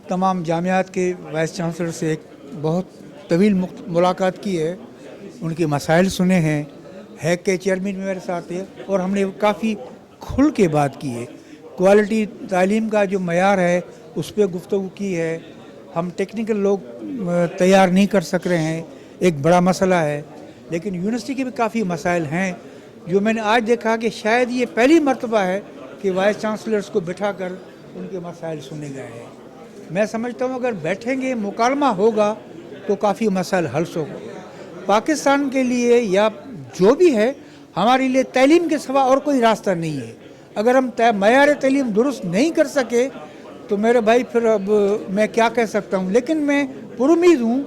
तमाम जामियात के vice chancellor से एक बहुत तवील मुलाकात की है, उनके मसाइल सुने हैं, हैक के चेयरमैन मेरे साथ थे और हमने काफ़ी खुल के बात की है। क्वालिटी तालीम का जो मयार है उस पर गुफ्तगू की है। हम टेक्निकल लोग तैयार नहीं कर सक रहे हैं, एक बड़ा मसला है, लेकिन यूनिवर्सिटी के भी काफ़ी मसाइल हैं जो मैंने आज देखा कि शायद ये पहली मरतबा है कि वाइस चांसलर्स को बिठा कर उनके मसाइल सुने गए हैं। मैं समझता हूँ अगर बैठेंगे, मुकालमा होगा तो काफ़ी मसाइल हल होगा। पाकिस्तान के लिए या जो भी है, हमारे लिए तालीम के सिवा और कोई रास्ता नहीं है। अगर हम मयार तालीम दुरुस्त नहीं कर सके तो मेरे भाई फिर अब मैं क्या कह सकता हूँ, लेकिन मैं पुरुमीद हूँ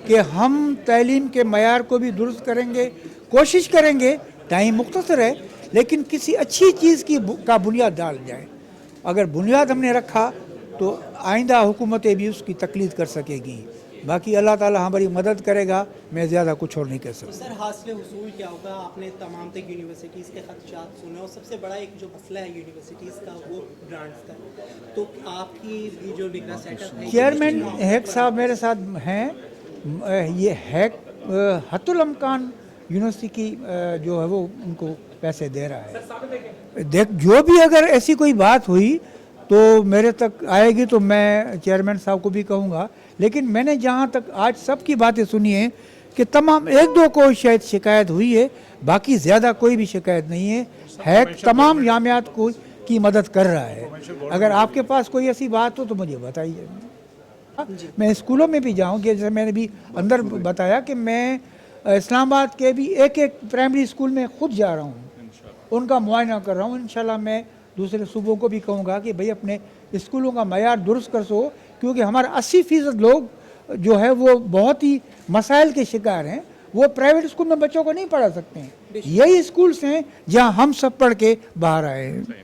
कि हम तालीम के मयार को भी दुरुस्त करेंगे, कोशिश करेंगे। टाइम मुख्तसर है, लेकिन किसी अच्छी चीज़ का बुनियाद डाल जाए। अगर बुनियाद हमने रखा तो आइंदा हुकूमतें भी उसकी तकलीद कर सकेगी। बाकी अल्लाह ताला हमारी मदद करेगा, मैं ज़्यादा कुछ और नहीं कह सकता। सर, हासिल हुसूल क्या होगा? आपने तमाम तक यूनिवर्सिटीज़ के खदशात सुने और सबसे बड़ा एक जो मसला है यूनिवर्सिटीज़ का वो ग्रांट्स का, तो आपकी भी जो निगरान सेटअप है, चेयरमैन हैक साहब मेरे साथ हैं। ये हैक हतुल अमकान यूनिवर्सिटी की जो है वो उनको पैसे दे रहा है। देख, जो भी अगर ऐसी कोई बात हुई तो मेरे तक आएगी तो मैं चेयरमैन साहब को भी कहूँगा, लेकिन मैंने जहाँ तक आज सबकी बातें सुनी है कि तमाम एक दो को शायद शिकायत हुई है, बाकी ज़्यादा कोई भी शिकायत नहीं है। हैक तमाम जामियात को की मदद कर रहा है। अगर आपके पास कोई ऐसी बात हो तो मुझे बताइए। मैं स्कूलों में भी जाऊँ, जैसे मैंने भी अंदर बताया कि मैं इस्लामाबाद के भी एक एक प्राइमरी स्कूल में खुद जा रहा हूँ, उनका मुआयना कर रहा हूँ। इंशाल्लाह मैं दूसरे सूबों को भी कहूँगा कि भाई अपने स्कूलों का मयार दुरुस्त कर सो, क्योंकि हमारा 80% लोग जो है वो बहुत ही मसाइल के शिकार हैं। वो प्राइवेट स्कूल में बच्चों को नहीं पढ़ा सकते हैं। यही स्कूल्स हैं जहाँ हम सब पढ़ के बाहर आए हैं।